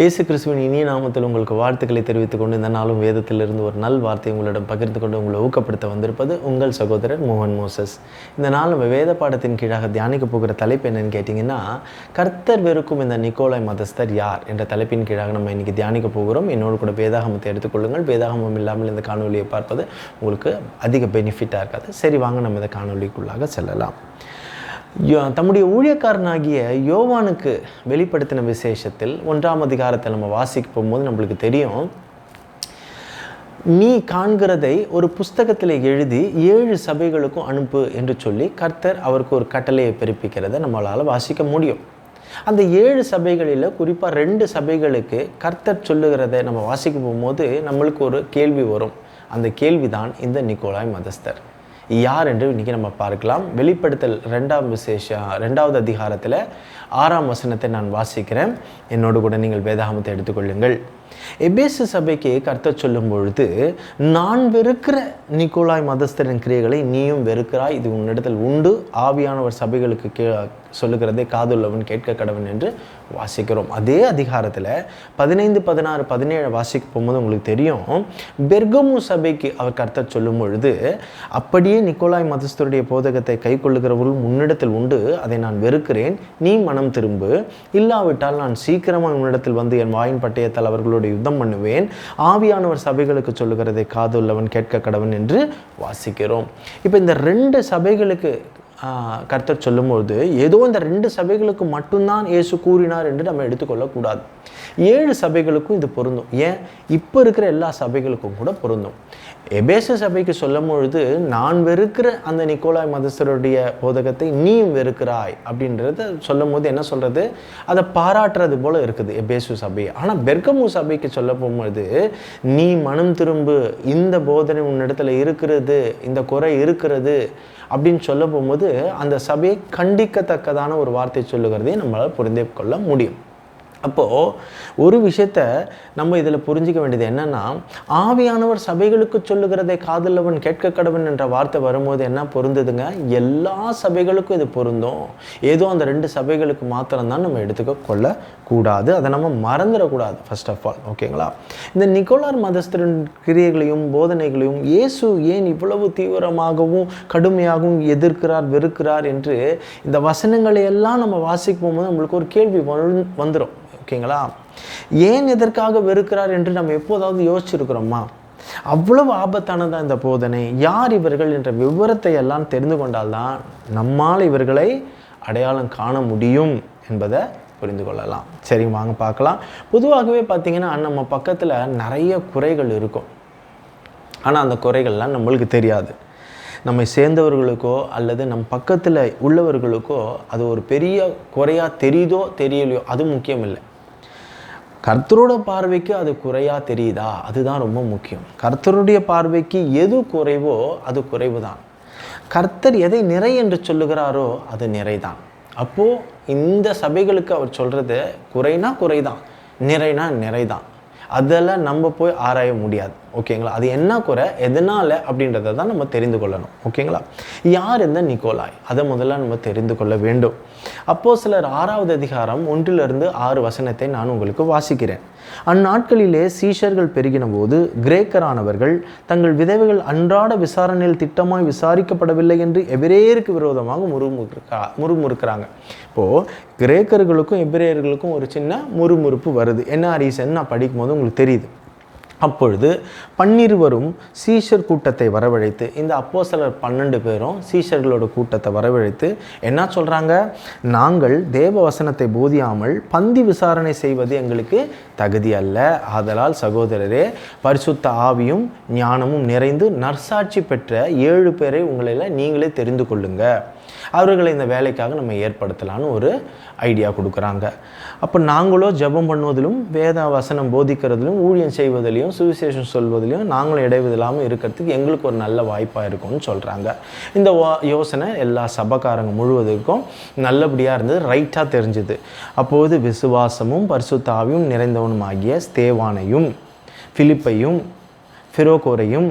இயேசு கிறிஸ்துவின் இனிய நாமத்தில் உங்களுக்கு வாழ்த்துக்களை தெரிவித்துக் கொண்டு இந்த நாளும் வேதத்திலிருந்து ஒரு நல் வார்த்தை உங்களிடம் பகிர்ந்து கொண்டு உங்களை ஊக்கப்படுத்த வந்திருப்பது உங்கள் சகோதரர் மோகன் மோசஸ். இந்த நாள் நம்ம வேத பாடத்தின் கீழாக தியானிக்க போகிற தலைப்பு என்னன்னு கேட்டிங்கன்னா, கர்த்தர் வெறுக்கும் இந்த நிக்கோலாய் மதஸ்தர் யார் என்ற தலைப்பின் கீழாக நம்ம இன்றைக்கி தியானிக்க போகிறோம். என்னோடு கூட வேதாகமத்தை எடுத்துக்கொள்ளுங்கள். வேதாகமம் இல்லாமல் இந்த காணொலியை பார்ப்பது உங்களுக்கு அதிக பெனிஃபிட்டாக இருக்காது. சரி, வாங்க நம்ம இந்த காணொலிக்குள்ளாக செல்லலாம். தம்முடைய ஊழியக்காரனாகிய யோவானுக்கு வெளிப்படுத்தின விசேஷத்தில் 1ஆம் அதிகாரத்தை நம்ம வாசிக்க போகும்போது நம்மளுக்கு தெரியும், நீ காண்கிறதை ஒரு புஸ்தகத்தில் எழுதி 7 சபைகளுக்கும் அனுப்பு என்று சொல்லி கர்த்தர் அவருக்கு ஒரு கட்டளையை பிறப்பிக்கிறத நம்மளால் வாசிக்க முடியும். அந்த 7 சபைகளில் குறிப்பாக 2 சபைகளுக்கு கர்த்தர் சொல்லுகிறத நம்ம வாசிக்க போகும்போது நம்மளுக்கு ஒரு கேள்வி வரும். அந்த கேள்விதான் இந்த நிக்கோலாய் மதஸ்தர் யார் என்று இன்றைக்கி நம்ம பார்க்கலாம். வெளிப்படுத்தல் 2வது அதிகாரத்தில் 6ஆம் வசனத்தை நான் வாசிக்கிறேன். என்னோடு கூட நீங்கள் வேதாகமத்தை எடுத்துக்கொள்ளுங்கள். எபேசு சபைக்கு கர்த்தர் சொல்லும் பொழுது, நான் வெறுக்கிற நிக்கோலாய் மதஸ்தரின் கிரியைகளை நீயும் வெறுக்கிறாய், இது உன்னிடத்தில் உண்டு, ஆவியானவர் சபைகளுக்கு சொல்லுகிறதை காதுள்ளவன் கேட்க கடவன் என்று வாசிக்கிறோம். அதே அதிகாரத்தில் 15, 16, 17 வாசிக்க போகும்போது உங்களுக்கு தெரியும், பெர்கமு சபைக்கு அவர் கர்த்தர் சொல்லும் பொழுது, அப்படியே நிக்கோலாய் மதஸ்தருடைய போதகத்தை கை கொள்ளுகிறவர்கள் உன்னிடத்தில் உண்டு, அதை நான் வெறுக்கிறேன், நீ மனம் திரும்பு, இல்லாவிட்டால் நான் சீக்கிரமாக உன்னிடத்தில் வந்து என் வாயின் பட்டயத்தால் அவர்களோட யுத்தம் பண்ணுவேன், ஆவியானவர் சபைகளுக்கு சொல்லுகிறதை காதுள்ளவன் கேட்க கடவன் என்று வாசிக்கிறோம். இப்போ இந்த 2 சபைகளுக்கு கர்த்தர் சொல்லும்போது ஏதோ இந்த 2 சபைகளுக்கு மட்டும்தான் இயேசு கூறினார் என்று நம்ம எடுத்துக்கொள்ளக்கூடாது. 7 சபைகளுக்கும் இது பொருந்தும். ஏன், இப்போ இருக்கிற எல்லா சபைகளுக்கும் கூட பொருந்தும். எபேசு சபைக்கு சொல்லும் பொழுது, நான் வெறுக்கிற அந்த நிக்கோலாய் மதஸ்தருடைய போதகத்தை நீயும் வெறுக்கிறாய் அப்படின்றத சொல்லும் போது என்ன சொல்கிறது, அதை பாராட்டுறது போல் இருக்குது எபேசு சபை. ஆனால் பெர்கமு சபைக்கு சொல்ல போகும்போது, நீ மனம் திரும்பு, இந்த போதனை உன்னிடத்தில் இருக்கிறது, இந்த குறை இருக்கிறது அப்படின்னு சொல்ல போகும்போது அந்த சபையை கண்டிக்கத்தக்கதான ஒரு வார்த்தை சொல்லுகிறதையும் நம்மளால் புரிந்து கொள்ள முடியும். அப்போது ஒரு விஷயத்தை நம்ம இதில் புரிஞ்சிக்க வேண்டியது என்னென்னா, ஆவியானவர் சபைகளுக்கு சொல்லுகிறதை காதுள்ளவன் கேட்க கடவன் என்ற வார்த்தை வரும்போது என்ன பொருந்ததுங்க, எல்லா சபைகளுக்கும் இது பொருந்தும். ஏதோ அந்த 2 சபைகளுக்கு மாத்திரம்தான் நம்ம எடுத்துக்க கொள்ளக்கூடாது. அதை நம்ம மறந்துடக்கூடாது ஃபர்ஸ்ட் ஆஃப் ஆல். ஓகேங்களா? இந்த நிக்கோலாய் மதஸ்தரின் கிரியைகளையும் போதனைகளையும் இயேசு ஏன் இவ்வளவு தீவிரமாகவும் கடுமையாகவும் எதிர்க்கிறார், வெறுக்கிறார் என்று இந்த வசனங்களை எல்லாம் நம்ம வாசிக்கும் போது நம்மளுக்கு ஒரு கேள்வி வந்துடும். ஓகேங்களா? ஏன் எதற்காக வெறுக்கிறார் என்று நம்ம எப்போதாவது யோசிச்சிருக்கிறோமா? அவ்வளவு ஆபத்தானதான் இந்த போதனை. யார் இவர்கள் என்ற விவரத்தை எல்லாம் தெரிந்து கொண்டால்தான் நம்மால் இவர்களை அடையாளம் காண முடியும் என்பதை புரிந்து கொள்ளலாம். சரி, வாங்க பார்க்கலாம். பொதுவாகவே பார்த்திங்கன்னா நம்ம பக்கத்தில் நிறைய குறைகள் இருக்கும். ஆனால் அந்த குறைகள்லாம் நம்மளுக்கு தெரியாது. நம்மை சேர்ந்தவர்களுக்கோ அல்லது நம் பக்கத்தில் உள்ளவர்களுக்கோ அது ஒரு பெரிய குறையாக தெரியுதோ தெரியலையோ அது முக்கியம் இல்லை. கர்த்தரோட பார்வைக்கு அது குறையாக தெரியுதா, அதுதான் ரொம்ப முக்கியம். கர்த்தருடைய பார்வைக்கு எது குறைவோ அது குறைவு தான். கர்த்தர் எதை நிறை என்று சொல்லுகிறாரோ அது நிறைதான். அப்போது இந்த சபைகளுக்கு அவர் சொல்கிறது குறைனா குறைதான், நிறைனா நிறைதான். அதெல்லாம் நம்ம போய் ஆராய முடியாது. ஓகேங்களா? அது என்ன குறை, எதனால் அப்படின்றத தான் நம்ம தெரிந்து கொள்ளணும். ஓகேங்களா? யார் இந்த நிக்கோலாய், அதை முதல்ல நம்ம தெரிந்து கொள்ள வேண்டும். அப்போஸ்தலர் 6வது அதிகாரம் 1-6 வசனத்தை நான் உங்களுக்கு வாசிக்கிறேன். அந்நாட்களிலே சீஷர்கள் பெருகின போது கிரேக்கரானவர்கள் தங்கள் விதவைகள் அன்றாட விசாரணையில் திட்டமாய் விசாரிக்கப்படவில்லை என்று எபிரேயருக்கு விரோதமாக முறுமுறுக்கிறாங்க. இப்போது கிரேக்கர்களுக்கும் எபிரேயர்களுக்கும் ஒரு சின்ன முறுமுறுப்பு வருது. என்ன ரீசன் நான் படிக்கும்போது உங்களுக்கு தெரியுது. அப்பொழுது 12 சீஷர் கூட்டத்தை வரவழைத்து, இந்த அப்போஸ்தலர் 12 பேரும் சீஷர்களோட கூட்டத்தை வரவழைத்து என்ன சொல்கிறாங்க, நாங்கள் தேவ வசனத்தை போதியாமல் பந்தி விசாரணை செய்வது எங்களுக்கு தகுதி அல்ல. ஆதலால் சகோதரரே, பரிசுத்த ஆவியும் ஞானமும் நிறைந்து நற்சாட்சி பெற்ற 7 பேரை உங்களில் நீங்களே தெரிந்து கொள்ளுங்க, அவர்களை இந்த வேலைக்காக நம்ம ஏற்படுத்தலான்னு ஒரு ஐடியா கொடுக்குறாங்க. அப்போ நாங்களோ ஜெபம் பண்ணுவதிலும் வேத வசனம் போதிக்கிறதுலையும் ஊழியம் செய்வதிலையும் சுவிசேஷம் சொல்வதிலையும் நாங்களும் இடைவிடாமல் இருக்கிறதுக்கு எங்களுக்கு ஒரு நல்ல வாய்ப்பாக இருக்கும்னு சொல்கிறாங்க. இந்த யோசனை எல்லா சபைக்காரங்க முழுவதுக்கும் நல்லபடியாக இருந்தது, ரைட்டாக தெரிஞ்சுது. அப்போது விசுவாசமும் பரிசுத்த ஆவியும் நிறைந்தவனும் ஆகிய ஸ்தேவானையும் பிலிப்பையும் பிரோகோரையும்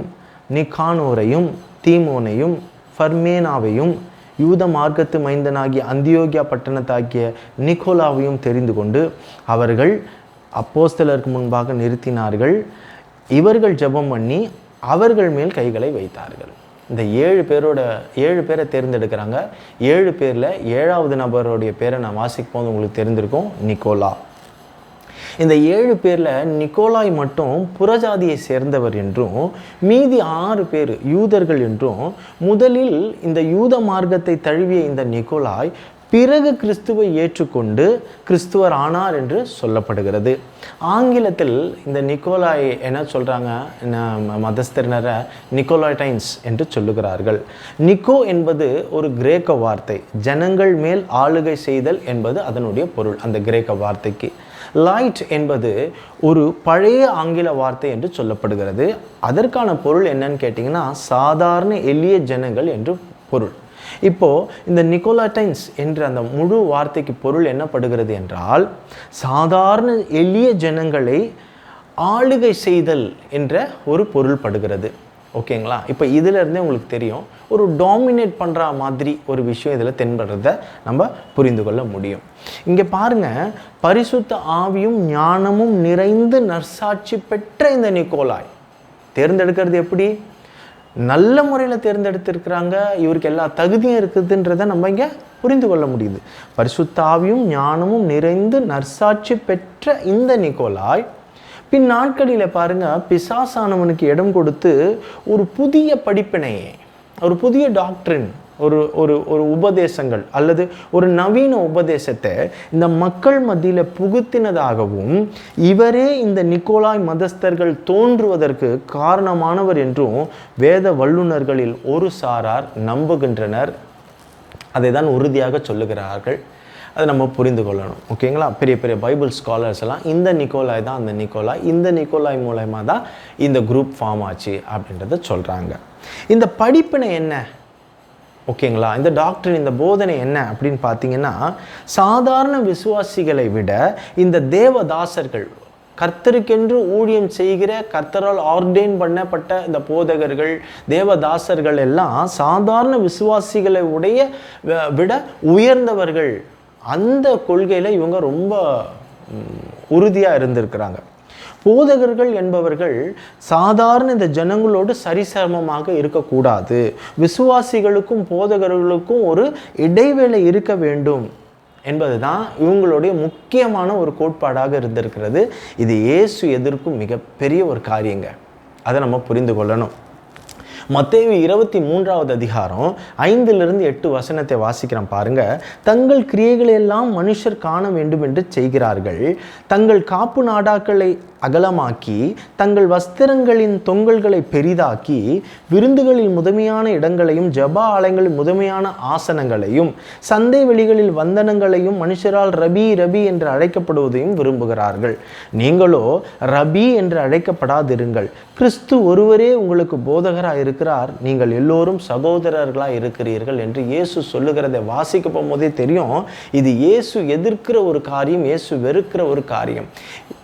நிக்கானோரையும் தீமோனையும் பர்மேனாவையும் யூத மார்க்கத்து மைந்தனாகிய அந்தியோகியா பட்டணத்தாகிய நிக்கோலாவையும் தெரிந்து கொண்டு அவர்கள் அப்போஸ்தலருக்கு முன்பாக நிறுத்தினார்கள். இவர்கள் ஜெபம் பண்ணி அவர்கள் மேல் கைகளை வைத்தார்கள். இந்த 7 பேரை தேர்ந்தெடுக்கிறாங்க. 7 பேரில் 7வது நபருடைய பேரை நான் வாசிக்கும் போது உங்களுக்கு தெரிந்திருக்கும், நிக்கோலா. இந்த 7 பேரில் நிக்கோலாய் மட்டும் புறஜாதியை சேர்ந்தவர் என்றும் மீதி 6 பேர் யூதர்கள் என்றும், முதலில் இந்த யூத மார்க்கத்தை தழுவிய இந்த நிக்கோலாய் பிறகு கிறிஸ்துவை ஏற்றுக்கொண்டு கிறிஸ்துவர் ஆனார் என்று சொல்லப்படுகிறது. ஆங்கிலத்தில் இந்த நிக்கோலாய் என்ன சொல்கிறாங்க, மதஸ்தரினரை நிக்கோலாய்டைன்ஸ் என்று சொல்லுகிறார்கள். நிக்கோ என்பது ஒரு கிரேக்க வார்த்தை. ஜனங்கள் மேல் ஆளுகை செய்தல் என்பது அதனுடைய பொருள். அந்த கிரேக்க வார்த்தைக்கு லைட் என்பது ஒரு பழைய ஆங்கில வார்த்தை என்று சொல்லப்படுகிறது. அதற்கான பொருள் என்னன்னு கேட்டிங்கன்னா, சாதாரண எளிய ஜனங்கள் என்று பொருள். இப்போது இந்த நிக்கோலாடைன்ஸ் என்ற அந்த முழு வார்த்தைக்கு பொருள் என்னப்படுகிறது என்றால், சாதாரண எளிய ஜனங்களை ஆளுகை செய்தல் என்ற ஒரு பொருள் படுகிறது. ஓகேங்களா? இப்போ இதிலிருந்தே உங்களுக்கு தெரியும், ஒரு டாமினேட் பண்ணுற மாதிரி ஒரு விஷயம் இதில் தென்படுறதை நம்ம புரிந்து கொள்ள முடியும். இங்கே பாருங்கள், பரிசுத்த ஆவியும் ஞானமும் நிறைந்து நற்சாட்சி பெற்ற இந்த நிக்கோலாய் தேர்ந்தெடுக்கிறது எப்படி? நல்ல முறையில் தேர்ந்தெடுத்திருக்கிறாங்க. இவருக்கு எல்லா தகுதியும் இருக்குதுன்றதை நம்ம இங்கே புரிந்து கொள்ள முடியுது. பரிசுத்த ஆவியும் ஞானமும் நிறைந்து நற்சாட்சி பெற்ற இந்த நிக்கோலாய் பின் நாட்களில் பாருங்கள், பிசாசானவனுக்கு இடம் கொடுத்து ஒரு புதிய படிப்பினையை, ஒரு புதிய டாக்டரின், ஒரு ஒரு ஒரு உபதேசங்கள் அல்லது ஒரு நவீன உபதேசத்தை இந்த மக்கள் மத்தியில் புகுத்தினதாகவும், இவரே இந்த நிக்கோலாய் மதஸ்தர்கள் தோன்றுவதற்கு காரணமானவர் என்றும் வேத வல்லுநர்களில் ஒரு சாரார் நம்புகின்றனர். அதை தான் உறுதியாக சொல்லுகிறார்கள். அதை நம்ம புரிந்து கொள்ளணும். ஓகேங்களா? பெரிய பெரிய பைபிள் ஸ்காலர்ஸ் எல்லாம் இந்த நிக்கோலாய் தான் அந்த நிக்கோலாய், இந்த நிக்கோலாய் மூலமாக தான் இந்த குரூப் ஃபார்ம் ஆச்சு அப்படின்றத சொல்கிறாங்க. இந்த படிப்பினை என்ன? ஓகேங்களா? இந்த டாக்டர், இந்த போதனை என்ன அப்படின்னு பார்த்தீங்கன்னா, சாதாரண விசுவாசிகளை விட இந்த தேவதாசர்கள், கர்த்தருக்கென்று ஊழியம் செய்கிற, கர்த்தரால் ஆர்டெயின் பண்ணப்பட்ட இந்த போதகர்கள், தேவதாசர்கள் எல்லாம் சாதாரண விசுவாசிகளை விட உயர்ந்தவர்கள். அந்த கொள்கையில் இவங்க ரொம்ப உறுதியாக இருந்திருக்கிறாங்க. போதகர்கள் என்பவர்கள் சாதாரண இந்த ஜனங்களோடு சரிசமமாக இருக்கக்கூடாது. விசுவாசிகளுக்கும் போதகர்களுக்கும் ஒரு இடைவேளை இருக்க வேண்டும் என்பது தான் இவங்களுடைய முக்கியமான ஒரு கோட்பாடாக இருந்திருக்கிறது. இது இயேசு எதிர்க்கும் மிகப்பெரிய ஒரு காரியங்க. அதை நம்ம புரிந்து கொள்ளணும். மத்தேயு 23வது அதிகாரம் 5-8 வசனத்தை வாசிக்கிறோம் பாருங்க. தங்கள் கிரியைகளை எல்லாம் மனுஷர் காண வேண்டும் என்று செய்கிறார்கள். தங்கள் காப்பு நாடாக்களை அகலமாக்கி, தங்கள் வஸ்திரங்களின் தொங்கல்களை பெரிதாக்கி, விருந்துகளில் முதன்மையான இடங்களையும் ஜப ஆலயங்களில் முதன்மையான ஆசனங்களையும் சந்தை வெளிகளில் வந்தனங்களையும் மனுஷரால் ரபி ரபி என்று அழைக்கப்படுவதையும் விரும்புகிறார்கள். நீங்களோ ரபி என்று அழைக்கப்படாதிருங்கள், கிறிஸ்து ஒருவரே உங்களுக்கு போதகராக இருக்கிறார், நீங்கள் எல்லோரும் சகோதரர்களாக இருக்கிறீர்கள் என்று இயேசு சொல்லுகிறதை வாசிக்க போகும்போதே தெரியும், இது இயேசு எதிர்க்கிற ஒரு காரியம், இயேசு வெறுக்கிற ஒரு காரியம்.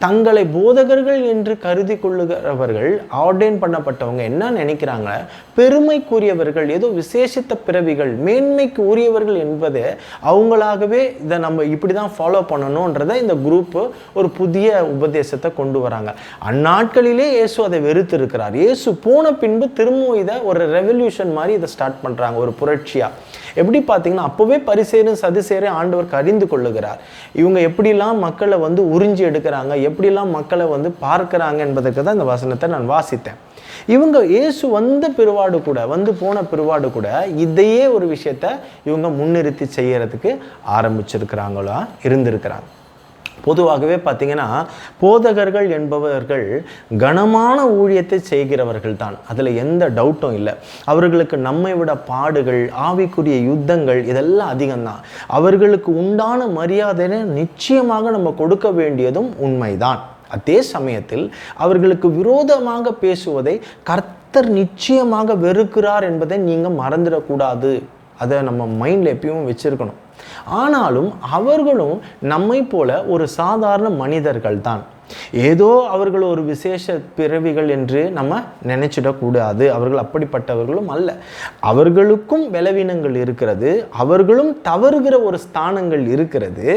தங்களை போதகர்கள் என்று கருதி கொள்ளுகிறவர்கள், ஆர்டெயின் பண்ணப்பட்டவங்க என்ன நினைக்கிறாங்க, பெருமைக்குரியவர்கள், ஏதோ விசேஷித்த பிறவிகள், மேன்மைக்கு உரியவர்கள் என்பதை அவங்களாகவே இதை நம்ம இப்படி தான் ஃபாலோ பண்ணணுன்றதை இந்த குரூப்பு ஒரு புதிய உபதேசத்தை கொண்டு வராங்க. அந்நாட்களிலே இயேசு அதை வெறுத்திருக்கிறார். இயேசு போன பின்பு திரும்ப இதை ஒரு ரெவல்யூஷன் மாதிரி இதை ஸ்டார்ட் பண்ணுறாங்க, ஒரு புரட்சியாக. எப்படி பார்த்தீங்கன்னா, அப்போவே பரிசேரும் சதுசேரும் ஆண்டவருக்கு அறிந்து கொள்ளுகிறார். இவங்க எப்படிலாம் மக்களை உறிஞ்சி எடுக்கிறாங்க, எப்படிலாம் மக்களை பார்க்குறாங்க என்பதற்கு தான் இந்த வசனத்தை நான் வாசித்தேன். இவங்க இயேசு போன பிற்பாடு கூட இதையே ஒரு விஷயத்தை இவங்க முன்னிறுத்தி செய்யறதுக்கு ஆரம்பிச்சிருக்கிறாங்களா இருந்திருக்கிறாங்க. பொதுவாகவே பார்த்தீங்கன்னா, போதகர்கள் என்பவர்கள் கனமான ஊழியத்தை செய்கிறவர்கள் தான், அதில் எந்த டவுட்டும் இல்லை. அவர்களுக்கு நம்மை விட பாடுகள், ஆவிக்குரிய யுத்தங்கள் இதெல்லாம் அதிகம்தான். அவர்களுக்கு உண்டான மரியாதையை நிச்சயமாக நம்ம கொடுக்க வேண்டியதும் உண்மைதான். அதே சமயத்தில் அவர்களுக்கு விரோதமாக பேசுவதை கர்த்தர் நிச்சயமாக வெறுக்கிறார் என்பதை நீங்கள் மறந்துடக்கூடாது. அதை நம்ம மைண்டில் எப்பயும் வச்சிருக்கணும். ஆனாலும் அவர்களும் நம்மை போல ஒரு சாதாரண மனிதர்கள் தான். ஏதோ அவர்கள் ஒரு விசேஷ பிறவிகள் என்று நம்ம நினைச்சிடக்கூடாது. அவர்கள் அப்படிப்பட்டவர்களும் அல்ல. அவர்களுக்கும் பலவீனங்கள் இருக்கிறது, அவர்களும் தவறுகிற ஒரு ஸ்தானங்கள் இருக்கிறது,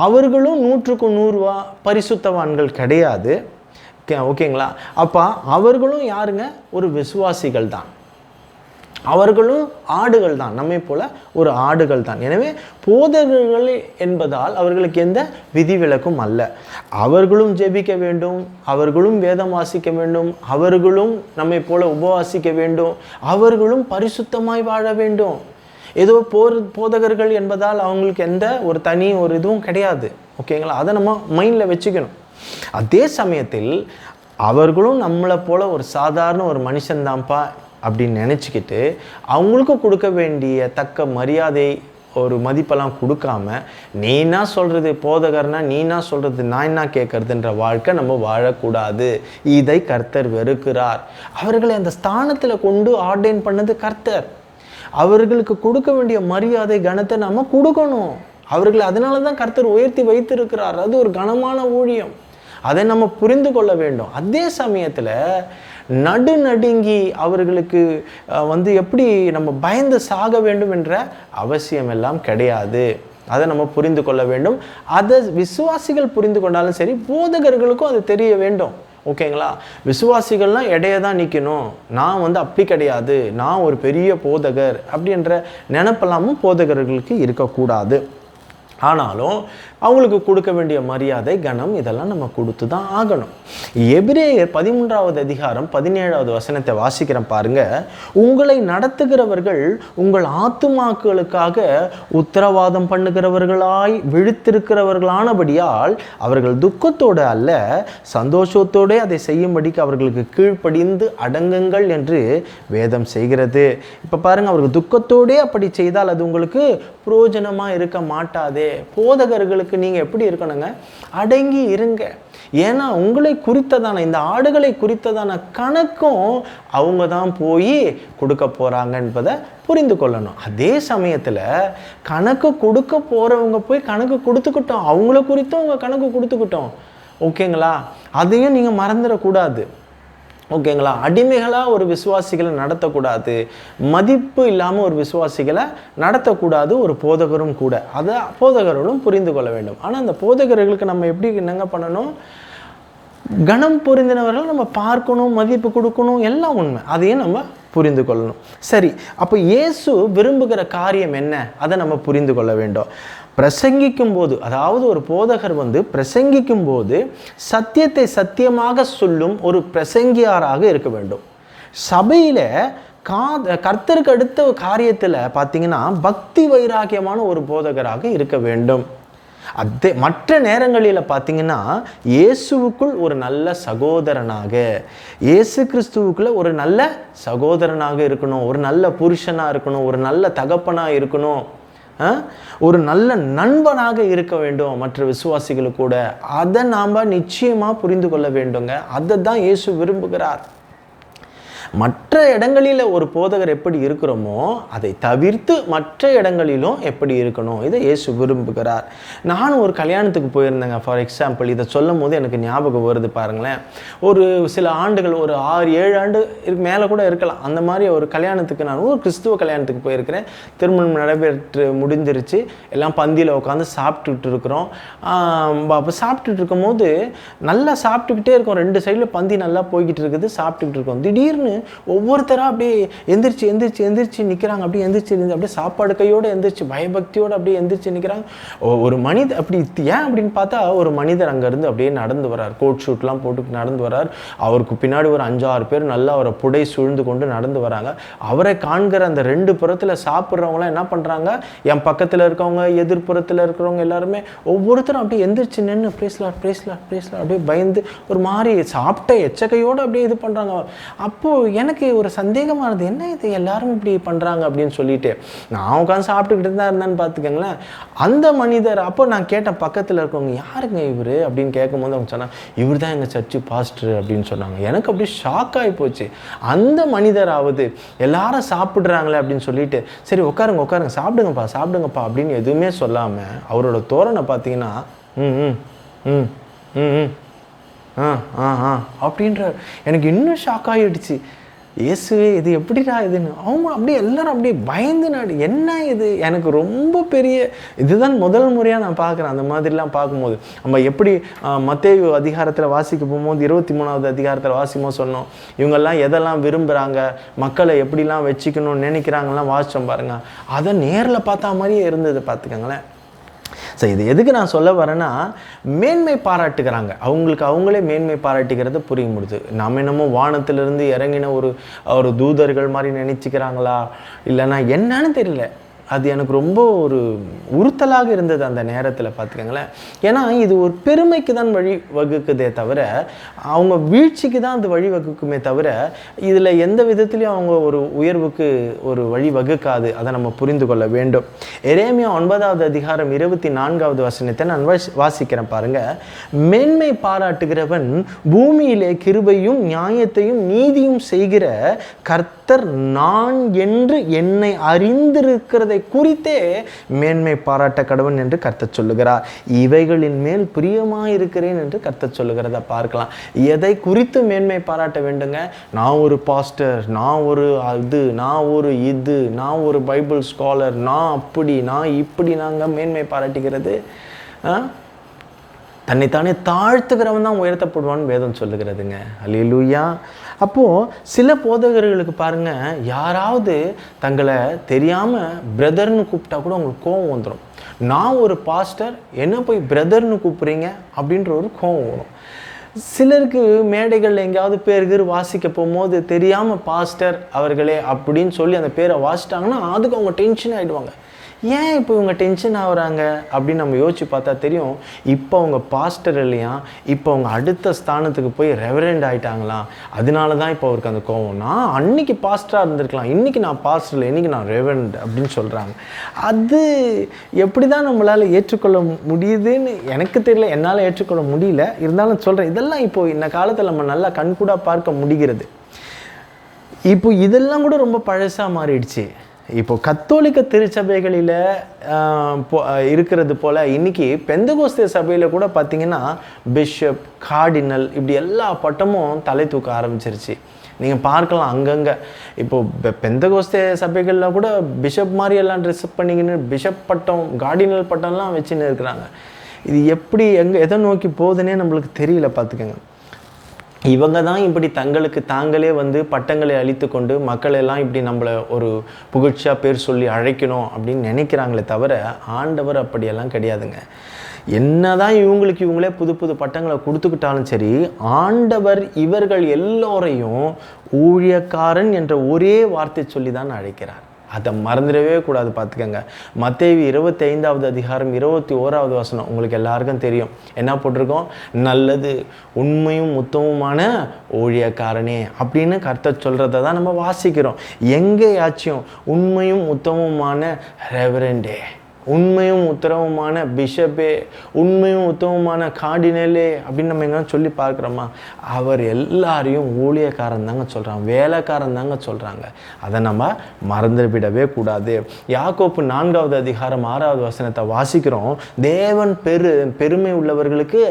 அவர்களும் 100க்கு 100 பரிசுத்தவான்கள் கிடையாது. ஓகேங்களா? அப்போ அவர்களும் யாருங்க? ஒரு விசுவாசிகள் தான். அவர்களும் ஆடுகள் தான், நம்மை போல ஒரு ஆடுகள் தான். எனவே போதகர்கள் என்பதால் அவர்களுக்கு எந்த விதிவிலக்கும் அல்ல. அவர்களும் ஜெபிக்க வேண்டும், அவர்களும் வேதம் வாசிக்க வேண்டும், அவர்களும் நம்மை போல உபவாசிக்க வேண்டும், அவர்களும் பரிசுத்தமாய் வாழ வேண்டும். ஏதோ போதகர்கள் என்பதால் அவங்களுக்கு எந்த ஒரு தனி ஒரு இதுவும் கிடையாது. ஓகேங்களா? அதை நம்ம மைண்டில் வச்சுக்கணும். அதே சமயத்தில் அவர்களும் நம்மளை போல ஒரு சாதாரண ஒரு மனுஷன்தான்ப்பா அப்படின்னு நினச்சிக்கிட்டு அவங்களுக்கு கொடுக்க வேண்டிய தக்க மரியாதை ஒரு மதிப்பெல்லாம் கொடுக்காம, நீனா சொல்கிறது போதகர்னா நீனா சொல்கிறது நான் என்ன கேட்கறதுன்ற வாழ்க்கை நம்ம வாழக்கூடாது. இதை கர்த்தர் வெறுக்கிறார். அவர்களை அந்த ஸ்தானத்தில் கொண்டு ஆர்டைன் பண்ணது கர்த்தர். அவர்களுக்கு கொடுக்க வேண்டிய மரியாதை கனத்தை நம்ம கொடுக்கணும். அவர்களை அதனால தான் கர்த்தர் உயர்த்தி வைத்திருக்கிறார். அது ஒரு கனமான ஊழியம். அதை நம்ம புரிந்து கொள்ள வேண்டும். அதே சமயத்தில் நடுநடுங்கி அவர்களுக்கு எப்படி நம்ம பயந்து சாக வேண்டும் என்ற அவசியம் எல்லாம் கிடையாது. அதை நம்ம புரிந்து கொள்ள வேண்டும். அதை விசுவாசிகள் புரிந்து கொண்டாலும் சரி, போதகர்களுக்கும் அது தெரிய வேண்டும். ஓகேங்களா? விசுவாசிகள்லாம் இடையே தான் நிற்கணும், நான் அப்படி கிடையாது, நான் ஒரு பெரிய போதகர் அப்படின்ற நினைப்பெல்லாமும் போதகர்களுக்கு இருக்கக்கூடாது. ஆனாலும் அவங்களுக்கு கொடுக்க வேண்டிய மரியாதை கனம் இதெல்லாம் நம்ம கொடுத்து தான் ஆகணும். எபிரேயர் 13வது அதிகாரம் 17வது வசனத்தை வாசிக்கிறேன் பாருங்க. உங்களை நடத்துகிறவர்கள் உங்கள் ஆத்துமாக்களுக்காக உத்தரவாதம் பண்ணுகிறவர்களாய் விழித்திருக்கிறவர்களானபடியால் அவர்கள் துக்கத்தோடு அல்ல சந்தோஷத்தோடு அதை செய்யும்படிக்கு அவர்களுக்கு கீழ்ப்படிந்து அடங்குங்கள் என்று வேதம் செய்கிறது. இப்போ பாருங்க, அவர்கள் துக்கத்தோடே அப்படி செய்தால் அது உங்களுக்கு பிரயோஜனமாக இருக்க மாட்டாதே. போதகர்களுக்கு நீங்கள் எப்படி இருக்கணுங்க? அடங்கி இருங்க. ஏன்னா உங்களை குறித்ததான இந்த ஆடுகளை குறித்ததான கணக்கும் அவங்க தான் போய் கொடுக்க போகிறாங்க என்பதை புரிந்து கொள்ளணும். அதே சமயத்தில் கணக்கு கொடுக்க போகிறவங்க போய் கணக்கு கொடுத்துக்கிட்டோம், அவங்கள குறித்தும் அவங்க கணக்கு கொடுத்துக்கிட்டோம். ஓகேங்களா? அதையும் நீங்கள் மறந்துடக்கூடாது. ஓகேங்களா? அடிமைகளாக ஒரு விசுவாசிகளை நடத்தக்கூடாது, மதிப்பு இல்லாமல் ஒரு விசுவாசிகளை நடத்தக்கூடாது ஒரு போதகரும் கூட. அதை போதகர்களும் புரிந்து கொள்ள வேண்டும். ஆனால் அந்த போதகர்களுக்கு நம்ம எப்படி என்னங்க பண்ணணும்? கணம் பொருந்தினவர்கள் நம்ம பார்க்கணும், மதிப்பு கொடுக்கணும், எல்லாம் உண்மை. அதையும் நம்ம புரிந்து கொள்ளணும். சரி, அப்போ இயேசு விரும்புகிற காரியம் என்ன? அதை நம்ம புரிந்து கொள்ள வேண்டும். பிரசங்கிக்கும் போது, அதாவது ஒரு போதகர் பிரசங்கிக்கும் போது சத்தியத்தை சத்தியமாக சொல்லும் ஒரு பிரசங்கியாராக இருக்க வேண்டும். சபையில் கர்த்தருக்கு அடுத்த காரியத்தில் பார்த்தீங்கன்னா பக்தி வைராக்கியமான ஒரு போதகராக இருக்க வேண்டும். அதே மற்ற நேரங்களில் பார்த்தீங்கன்னா இயேசுவுக்குள் ஒரு நல்ல சகோதரனாக, இயேசு கிறிஸ்துவுக்குள்ள ஒரு நல்ல சகோதரனாக இருக்கணும், ஒரு நல்ல புருஷனாக இருக்கணும், ஒரு நல்ல தகப்பனாக இருக்கணும், ஒரு நல்ல நண்பனாக இருக்க வேண்டும் மற்ற விசுவாசிகளுக்கு கூட. அதை நாம் நிச்சயமாக புரிந்து கொள்ள வேண்டுங்க. அதை தான் இயேசு விரும்புகிறார். மற்ற இடங்களில் ஒரு போதகர் எப்படி இருக்கிறோமோ அதை தவிர்த்து மற்ற இடங்களிலும் எப்படி இருக்கணும், இதை இயேசு விரும்புகிறார். நானும் ஒரு கல்யாணத்துக்கு போயிருந்தேங்க. ஃபார் எக்ஸாம்பிள், இதை சொல்லும் போது எனக்கு ஞாபகம் வருது பாருங்களேன். ஒரு சில ஆண்டுகள், ஒரு 6-7 ஆண்டு மேலே கூட இருக்கலாம், அந்த மாதிரி ஒரு கல்யாணத்துக்கு நான் ஒரு கிறிஸ்துவ கல்யாணத்துக்கு போயிருக்கிறேன். திருமணம் நடைபெற்று முடிஞ்சிருச்சு. எல்லாம் பந்தியில் உட்காந்து சாப்பிட்டுட்டு இருக்கிறோம். அப்போ சாப்பிட்டுட்டு இருக்கும் போது நல்லா சாப்பிட்டுக்கிட்டே இருக்கோம். 2 சைடில் பந்தி நல்லா போய்கிட்டு இருக்குது, சாப்பிட்டுக்கிட்டு இருக்கோம். திடீர்னு ஒவ்வொருத்தராக அப்படியே எந்திரிச்சு நிற்கிறாங்க. அப்படியே அப்படியே சாப்பாடு கையோடு எந்திரிச்சு பயபக்தியோடு அப்படியே எந்திரிச்சு நிற்கிறாங்க. ஒரு மனிதர் அப்படி ஏன் அப்படின்னு பார்த்தா, ஒரு மனிதர் அங்கேருந்து அப்படியே நடந்து வர்றார், கோட் ஷூட்லாம் போட்டு நடந்து வர்றார். அவருக்கு பின்னாடி ஒரு 5-6 பேர் நல்லா அவரை புடை சூழ்ந்து கொண்டு நடந்து வராங்க. அவரை காண்கிற அந்த 2 புறத்தில் சாப்பிட்றவங்களாம் என்ன பண்ணுறாங்க, என் பக்கத்தில் இருக்கவங்க எதிர்ப்புறத்தில் இருக்கிறவங்க எல்லாருமே ஒவ்வொருத்தரும் அப்படியே எந்திரிச்சு நின்று பிரேஸ்லாம் அப்படியே பயந்து ஒரு மாதிரி சாப்பிட்ட எச்சக்கையோடு அப்படியே இது பண்ணுறாங்க. அப்போது எனக்கு ஒரு சந்தேகமானது, என்ன இது எல்லாரும் இப்படி பண்ணுறாங்க அப்படின்னு சொல்லிட்டு நான் உட்காந்து சாப்பிட்டுக்கிட்டு தான் இருந்தேன்னு பார்த்துக்கங்களேன். அந்த மனிதர், அப்போ நான் கேட்டேன் பக்கத்தில் இருக்கவங்க, யாருங்க இவர் அப்படின்னு கேட்கும்போது அவங்க சொன்னாங்க, இவர் தான் எங்கள் சர்ச்சு பாஸ்டர் அப்படின்னு சொன்னாங்க. எனக்கு அப்படியே ஷாக் ஆகி போச்சு. அந்த மனிதராவது எல்லாரும் சாப்பிட்றாங்களே அப்படின்னு சொல்லிட்டு, சரி உட்காருங்க சாப்பிடுங்கப்பா அப்படின்னு எதுவுமே சொல்லாமல் அவரோட தோரணை பார்த்தீங்கன்னா அப்படின்ற எனக்கு இன்னும் ஷாக் ஆகிடுச்சு. இயேசுவே இது எப்படிடா இதுன்னு அவங்க அப்படியே எல்லாரும் அப்படியே பயந்து என்ன இது, எனக்கு ரொம்ப பெரிய இதுதான் முதல் முறையாக நான் பார்க்குறேன். அந்த மாதிரிலாம் பார்க்கும்போது நம்ம எப்படி மத்தேயு அதிகாரத்தில் வாசிக்க போகும்போது 23வது அதிகாரத்தில் வாசிக்கும்போது சொன்னோம், இவங்கெல்லாம் எதெல்லாம் விரும்புகிறாங்க, மக்களை எப்படிலாம் வச்சுக்கணும்னு நினைக்கிறாங்கலாம் வாசித்தோம் பாருங்கள். அதை நேரில் பார்த்தா மாதிரியே இருந்தது பார்த்துக்கங்களேன். ஸோ இது எதுக்கு நான் சொல்ல வரேன்னா, மேன்மை பாராட்டுகிறாங்க, அவங்களே மேன்மை பாராட்டுகிறது புரிய முடியுது. நம்ம என்னமோ வானத்திலிருந்து இறங்கின ஒரு தூதர்கள் மாதிரி நினச்சிக்கிறாங்களா இல்லைன்னா என்னன்னு தெரியல. அது எனக்கு ரொம்ப ஒரு உறுத்தலாக இருந்தது அந்த நேரத்தில் பார்த்துக்கங்களேன். ஏன்னா இது ஒரு பெருமைக்கு தான் வழி வகுக்குதே தவிர, அவங்க வீழ்ச்சிக்கு தான் அது வழி வகுக்குமே தவிர, இதில் எந்த விதத்துலையும் அவங்க ஒரு உயர்வுக்கு ஒரு வழி வகுக்காது. அதை நம்ம புரிந்து கொள்ள வேண்டும். எரேமியா 9வது அதிகாரம் 24வது வசனத்தை நான் வாசிக்கிறேன் பாருங்க. மேன்மை பாராட்டுகிறவன் பூமியிலே கிருபையும் நியாயத்தையும் நீதியும் செய்கிற கர்த்தர் நான் என்று என்னை அறிந்திருக்கிறதை குறித்தே மேன்மை பாராட்ட கடவன் என்று கர்த்தர் சொல்லுகிறார். இவைகளின் மேல் பிரியமாயிருக்கிறேன் என்று கர்த்தர் சொல்லுகிறத பார்க்கலாம். எதை குறித்து மேன்மை பாராட்ட வேண்டுங்க? நான் ஒரு பாஸ்டர், நான் ஒரு நான் ஒரு பைபிள் ஸ்காலர், நான் அப்படி நான் இப்படி நாங்கள் மேன்மை பாராட்டுகிறது. தன்னைத்தானே தாழ்த்துக்கிறவன் தான் உயர்த்தப்படுவான்னு வேதம் சொல்லுகிறதுங்க. அல்லேலூயா. அப்போது சில போதகர்களுக்கு பாருங்கள், யாராவது தங்களை தெரியாமல் பிரதர்னு கூப்பிட்டா கூட அவங்களுக்கு கோவம் வந்துடும். நான் ஒரு பாஸ்டர், என்ன போய் பிரதர்னு கூப்பிட்றீங்க அப்படின்ற ஒரு கோவம் வரும். சிலருக்கு மேடைகளில் எங்கேயாவது பேர் வாசிக்க போகும்போது தெரியாமல் பாஸ்டர் அவர்களே அப்படின்னு சொல்லி அந்த பேரை வாசிட்டாங்கன்னா அதுக்கு அவங்க டென்ஷன் ஆகிடுவாங்க. ஏன் இப்போ இவங்க டென்ஷன் ஆகுறாங்க அப்படின்னு நம்ம யோசிச்சு பார்த்தா தெரியும், இப்போ அவங்க பாஸ்டர் இல்லையா, இப்போ அவங்க அடுத்த ஸ்தானத்துக்கு போய் ரெவரண்ட் ஆகிட்டாங்களாம், அதனால தான் இப்போ அவருக்கு அந்த கோவம். நான் அன்னைக்கு பாஸ்டராக இருந்திருக்கலாம், இன்றைக்கி நான் பாஸ்டர் இல்லை, இன்றைக்கி நான் ரெவரண்ட் அப்படின்னு சொல்கிறாங்க. அது எப்படி தான் நம்மளால் ஏற்றுக்கொள்ள முடியுதுன்னு எனக்கு தெரியல, என்னால் ஏற்றுக்கொள்ள முடியல. இருந்தாலும் சொல்கிறேன், இதெல்லாம் இப்போது இந்த காலத்தில் நம்ம நல்லா கண்கூடாக பார்க்க முடிகிறது. இப்போ இதெல்லாம் கூட ரொம்ப பழசாக மாறிடுச்சு. இப்போ கத்தோலிக்க திருச்சபைகளில் இருக்கிறது போல் இன்றைக்கி பெந்தகோஸ்தே சபையில் கூட பார்த்திங்கன்னா பிஷப், கார்டினல் இப்படி எல்லா பட்டமும் தலை தூக்க ஆரம்பிச்சிருச்சு. நீங்கள் பார்க்கலாம் அங்கங்கே. இப்போது பெந்தகோஸ்தே சபைகளில் கூட பிஷப் மாதிரி எல்லாம் ட்ரெஸ்அப் பண்ணிக்கின்னு பிஷப் பட்டம், கார்டினல் பட்டம்லாம் வச்சுன்னு இருக்கிறாங்க. இது எப்படி எதை நோக்கி போகுதுன்னே நம்மளுக்கு தெரியல பார்த்துக்கோங்க. இவங்க தான் இப்படி தங்களுக்கு தாங்களே பட்டங்களை அளித்து கொண்டு மக்களெல்லாம் இப்படி நம்மளை ஒரு புகழ்ச்சியாக பேர் சொல்லி அழைக்கணும் அப்படின்னு நினைக்கிறாங்களே தவிர, ஆண்டவர் அப்படியெல்லாம் கிடையாதுங்க. என்னதான் இவங்களே புது புது பட்டங்களை கொடுத்துக்கிட்டாலும் சரி, ஆண்டவர் இவர்கள் எல்லோரையும் ஊழியக்காரன் என்ற ஒரே வார்த்தை சொல்லி தான் அழைக்கிறார். அதை மறந்துடவே கூடாது பார்த்துக்கங்க. மத்தேயு 25வது அதிகாரம் 21வது வசனம் உங்களுக்கு எல்லாருக்கும் தெரியும். என்ன போட்டிருக்கோம்? நல்லது உண்மையும் உத்தமமான ஊழியக்காரனே அப்படின்னு கர்த்தர் சொல்கிறத தான் நம்ம வாசிக்கிறோம். எங்கேயாச்சும் உண்மையும் உத்தமமான ரெவரண்டே, உண்மையும் உத்தரவுமான பிஷப்பே, உண்மையும் உத்தமமான கார்டினலே அப்படின்னு நம்ம எங்கே சொல்லி பார்க்குறோமா? அவர் எல்லாரையும் ஊழியக்காரன் தாங்க சொல்கிறாங்க, வேலைக்காரன் தாங்க சொல்கிறாங்க. அதை நம்ம மறந்துவிடவே கூடாது. யாக்கோப்பு 4வது அதிகாரம் 6வது வசனத்தை வாசிக்கிறோம். தேவன் பெருமை உள்ளவர்களுக்கு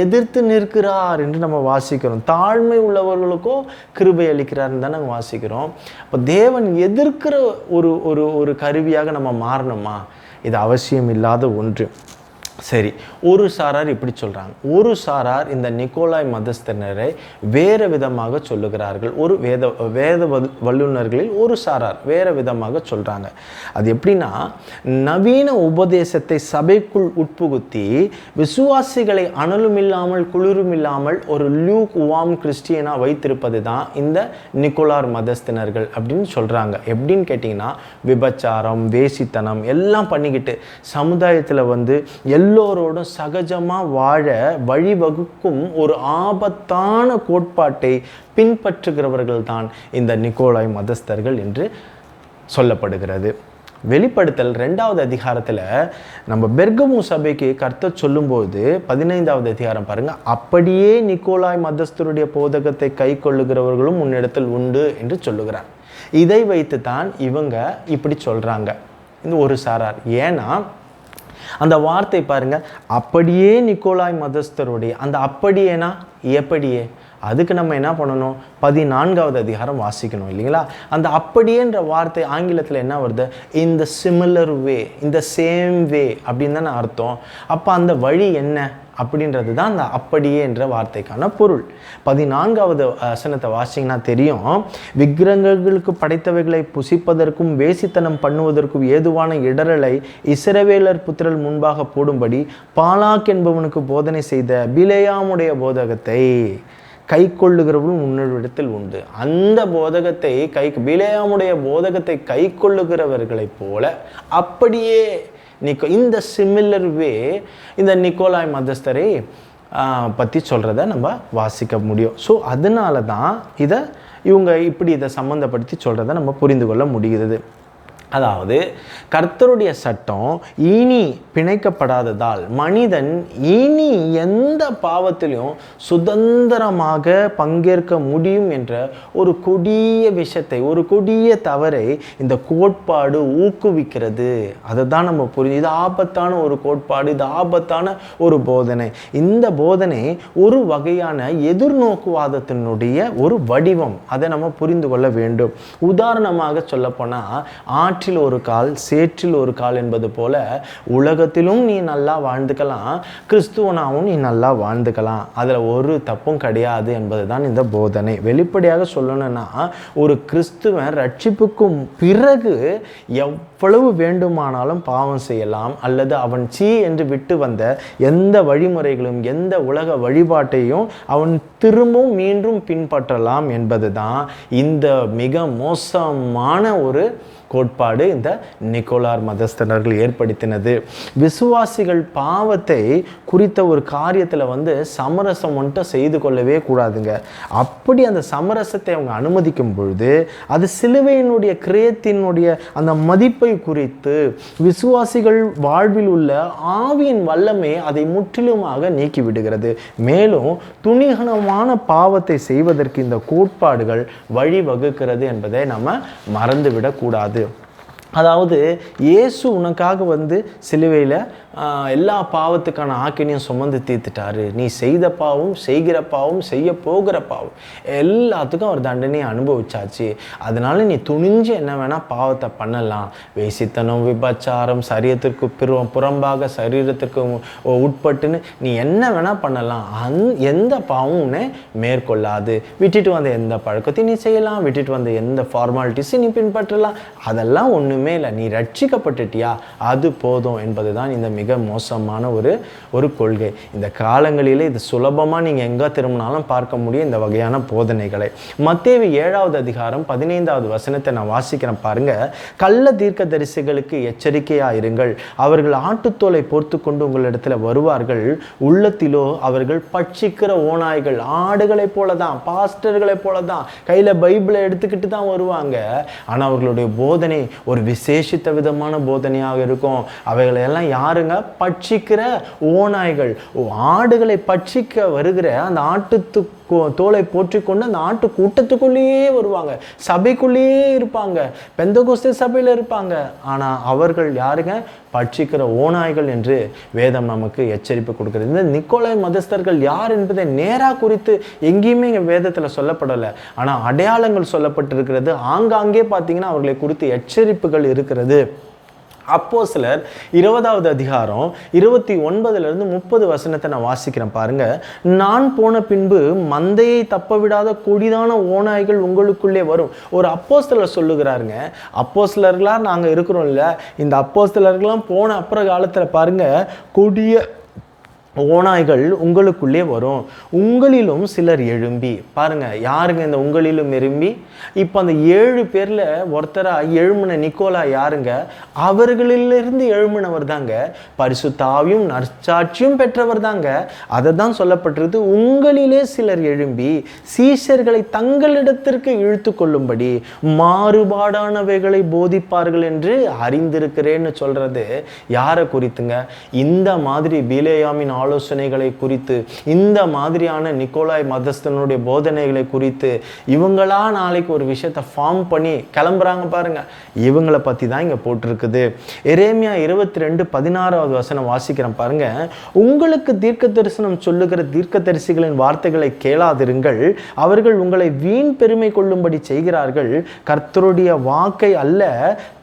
எதிர்த்து நிற்கிறார் என்று நம்ம வாசிக்கிறோம். தாழ்மை உள்ளவர்களுக்கோ கிருபை அளிக்கிறார்னு தான் நாங்கள் வாசிக்கிறோம். இப்போ தேவன் எதிர்க்கிற ஒரு கருவியாக நம்ம மாறணுமா? இது அவசியம் இல்லாத ஒன்று. சரி, ஒரு சாரார் இப்படி சொல்கிறாங்க. ஒரு சாரார் இந்த நிக்கோலாய் மதஸ்தனரை வேறு விதமாக சொல்லுகிறார்கள். வேத வல்லுநர்களில் ஒரு சாரார் வேறு விதமாக சொல்கிறாங்க. அது எப்படின்னா, நவீன உபதேசத்தை சபைக்குள் உட்புகுத்தி விசுவாசிகளை அனலும் இல்லாமல் குளிரும் இல்லாமல் ஒரு லியூக் வார்ம் கிறிஸ்டியனாக வைத்திருப்பது தான் இந்த நிக்கோலார் மதஸ்தனர்கள் அப்படின்னு சொல்கிறாங்க. எப்படின்னு கேட்டிங்கன்னா, விபச்சாரம், வேசித்தனம் எல்லாம் பண்ணிக்கிட்டு சமுதாயத்தில் எல்லோரோடும் சகஜமாக வாழ வழிவகுக்கும் ஒரு ஆபத்தான கோட்பாட்டை பின்பற்றுகிறவர்கள் தான் இந்த நிக்கோலாய் மதஸ்தர்கள் என்று சொல்லப்படுகிறது. வெளிப்படுத்தல் 2வது அதிகாரத்தில் நம்ம பெர்கமு சபைக்கு கர்த்தர் சொல்லும்போது 15வது அதிகாரம் பாருங்கள், அப்படியே நிக்கோலாய் மதஸ்தருடைய போதகத்தை கை கொள்ளுகிறவர்களும் உன்னிடத்தில் உண்டு என்று சொல்லுகிறார். இதை வைத்து தான் இவங்க இப்படி சொல்கிறாங்க, இந்த ஒரு சாரார். ஏன்னா அந்த வார்த்தை பாருங்க, அப்படியே நிக்கோலாய் மதஸ்தருடைய, அந்த அப்படியேனா எப்படியே? அதுக்கு நம்ம என்ன பண்ணணும்? 14வது அதிகாரம் வாசிக்கணும் இல்லைங்களா? அந்த அப்படியேன்ற வார்த்தை ஆங்கிலத்தில் என்ன வருது? இந்த சிமிலர் வே, இந்த சேம் வே அப்படின்னு தானே அர்த்தம். அப்போ அந்த வழி என்ன அப்படின்றது தான் அந்த அப்படியே என்ற வார்த்தைக்கான பொருள். 14வது வசனத்தை வாசிங்கன்னா தெரியும். விக்கிரகங்களுக்கு படைத்தவைகளை புசிப்பதற்கும் வேசித்தனம் பண்ணுவதற்கும் ஏதுவான இடரலை இஸ்ரவேலர் புத்திரர் முன்பாக போடும்படி பாலாக் என்பவனுக்கு போதனை செய்த பிலேயாமுடைய போதகத்தை கை கொள்ளுகிறவரும் உன்னிடத்தில் உண்டு. அந்த போதகத்தை பிலேயாமுடைய போதகத்தை கை கொள்ளுகிறவர்களைப் போல அப்படியே இந்த சிமிலர் வே இந்த நிக்கோலாய் மதஸ்தரை பற்றி சொல்கிறத நம்ம வாசிக்க முடியும். ஸோ அதனால தான் இவங்க இப்படி இதை சம்மந்தப்படுத்தி சொல்கிறத நம்ம புரிந்து கொள்ள முடிகிறது. அதாவது கர்த்தருடைய சட்டம் இனி பிணைக்கப்படாததால் மனிதன் இனி எந்த பாவத்திலையும் சுதந்திரமாக பங்கேற்க முடியும் என்ற ஒரு கொடிய விஷயத்தை, ஒரு கொடிய தவறை இந்த கோட்பாடு ஊக்குவிக்கிறது. அதை தான் நம்ம புரிஞ்சு, இது ஆபத்தான ஒரு கோட்பாடு, இது ஆபத்தான ஒரு போதனை. இந்த போதனை ஒரு வகையான எதிர்நோக்குவாதத்தினுடைய ஒரு வடிவம். அதை நம்ம புரிந்து கொள்ள வேண்டும். உதாரணமாக சொல்லப்போனால் ஆற்றில் ஒரு கால் சேற்றில் ஒரு கால் என்பது போல உலகத்திலும் நீ நல்லா வாழ்ந்துக்கலாம், கிறிஸ்துவனாகவும் நீ நல்லா வாழ்ந்துக்கலாம், அதில் ஒரு தப்பும் கிடையாது என்பது தான் இந்த போதனை. வெளிப்படையாக சொல்லணும்னா ஒரு கிறிஸ்துவன் ரட்சிப்புக்கும் பிறகு எவ்வளவு வேண்டுமானாலும் பாவம் செய்யலாம், அல்லது அவன் என்று விட்டு வந்த எந்த வழிமுறைகளும் எந்த உலக வழிபாட்டையும் அவன் திரும்பவும் மீண்டும் பின்பற்றலாம் என்பது தான் இந்த மிக மோசமான ஒரு கோட்பாடு இந்த நிக்கோலார் மதஸ்தர்கள் ஏற்படுத்தினது. விசுவாசிகள் பாவத்தை குறித்த ஒரு காரியத்தில் சமரசம் மட்டும் செய்து கொள்ளவே கூடாதுங்க. அப்படி அந்த சமரசத்தை அவங்க அனுமதிக்கும் பொழுது அது சிலுவையினுடைய கிரயத்தினுடைய அந்த மதிப்பை குறித்து விசுவாசிகள் வாழ்வில் உள்ள ஆவியின் வல்லமை அதை முற்றிலுமாக நீக்கிவிடுகிறது. மேலும் துணிகரமான பாவத்தை செய்வதற்கு இந்த கோட்பாடுகள் வழிவகுக்கிறது என்பதை நம்ம மறந்துவிடக்கூடாது. அதாவது இயேசு உனக்காக சிலுவையில் எல்லா பாவத்துக்கான ஆக்கினையும் சுமந்து தீர்த்துட்டாரு. நீ செய்த பாவம், செய்கிற பாவம், செய்ய போகிற பாவம் எல்லாத்துக்கும் அவர் தண்டனையை அனுபவிச்சாச்சு. அதனால நீ துணிஞ்சு என்ன வேணால் பாவத்தை பண்ணலாம். வேசித்தனம், விபச்சாரம், சரீரத்திற்கு புறம்பாக சரீரத்திற்கு உட்பட்டுன்னு நீ என்ன வேணால் பண்ணலாம். எந்த பாவமும் உன்னை மேற்கொள்ளாது. விட்டுட்டு வந்த எந்த பழக்கத்தையும் நீ செய்யலாம், விட்டுட்டு வந்த எந்த ஃபார்மாலிட்டிஸையும் நீ பின்பற்றலாம். அதெல்லாம் ஒன்றுமே இல்லை. நீ ரட்சிக்கப்பட்டுட்டியா, அது போதும் என்பது தான் இந்த மிக மோசமான ஒரு கொள்கை. இந்த காலங்களிலே இது சுலபமாக நீங்கள் எங்கே திரும்பினாலும் பார்க்க முடியும் இந்த வகையான போதனைகளை. மத்தேயு 7வது அதிகாரம் 15வது வசனத்தை நான் வாசிக்கிறேன் பாருங்க. கள்ள தீர்க்க தரிசிகளுக்கு எச்சரிக்கையாக இருங்கள். அவர்கள் ஆட்டுத்தோலை பொறுத்து கொண்டு உங்களிடத்தில் வருவார்கள். உள்ளத்திலோ அவர்கள் பட்சிக்கிற ஓநாய்கள், ஆடுகளை போல தான், பாஸ்டர்களை போல தான், கையில் பைபிளை எடுத்துக்கிட்டு தான் வருவாங்க. ஆனால் அவர்களுடைய போதனை ஒரு விசேஷித்த விதமான போதனையாக இருக்கும். அவைகளெல்லாம் யாருங்க? பட்சிக்கிற ஓநாய்கள். ஆடுகளை பட்சிக்க வருகிற அந்த ஆட்டு தோலை போற்றிக்கொண்டு அந்த ஆட்டு கூட்டத்துக்குள்ளேயே வருவாங்க, சபைக்குள்ளேயே இருப்பாங்க, பெந்தகோஸ்தே சபையில் இருப்பாங்க. ஆனால் அவர்கள் யாருங்க? பட்சிக்கிற ஓநாய்கள் என்று வேதம் நமக்கு எச்சரிப்பு கொடுக்கிறது. இந்த நிக்கோலாய் மதஸ்தர்கள் யார் என்பதை நேராக குறித்து எங்கேயுமே இங்கே வேதத்தில் சொல்லப்படலை. ஆனால் அடையாளங்கள் சொல்லப்பட்டிருக்கிறது. ஆங்காங்கே பார்த்தீங்கன்னா அவர்களை குறித்து எச்சரிப்புகள் இருக்கிறது. அப்போஸ்தலர் 20வது அதிகாரம் 29லிருந்து 30 வசனத்தை நான் வாசிக்கிறேன் பாருங்க. நான் போன பின்பு மந்தையை தப்ப விடாத கொடிதான ஓநாய்கள் உங்களுக்குள்ளே வரும். ஒரு அப்போஸ்தலர் சொல்லுகிறாருங்க. அப்போஸ்தலர்களா நாங்கள் இருக்கிறோம் இல்லை, இந்த அப்போஸ்தலர்கள்லாம் போன அப்புறம் காலத்தில் பாருங்க, கொடிய ஓநாய்கள் உங்களுக்குள்ளே வரும். உங்களிலும் சிலர் எழும்பி, பாருங்க யாருங்க இந்த உங்களிலும் எழும்பி? இப்போ அந்த 7 பேரில் ஒருத்தராக எழும்பின நிக்கோலா யாருங்க? அவர்களிலிருந்து எழும்பினவர் தாங்க. பரிசுத்த ஆவியும் நற்சாட்சியும் பெற்றவர் தாங்க. அதை தான் சொல்லப்பட்டிருக்கு. உங்களிலே சிலர் எழும்பி சீஷர்களை தங்களிடத்திற்கு இழுத்து கொள்ளும்படி மாறுபாடானவைகளை போதிப்பார்கள் என்று அறிந்திருக்கிறேன்னு சொல்றது யாரை குறித்துங்க? இந்த மாதிரி பிலேயாமின் ஆலோசனைகளை குறித்து, இந்த மாதிரியான நிக்கோலாய் மதஸ்தனுடைய போதனைகளை குறித்து இவங்களா நாளைக்கு ஒரு விஷயத்தை ஃபார்ம் பண்ணி கிளம்புறாங்க பாருங்க. இவங்களை பற்றி தான் இங்கே போட்டிருக்குது. எரேமியா 22:16 வசனம் வாசிக்கிறேன் பாருங்க. உங்களுக்கு தீர்க்க தரிசனம் சொல்லுகிற தீர்க்க தரிசிகளின் வார்த்தைகளை கேளாதிருங்கள், அவர்கள் உங்களை வீண் பெருமை கொள்ளும்படி செய்கிறார்கள், கர்த்தருடைய வாக்கை அல்ல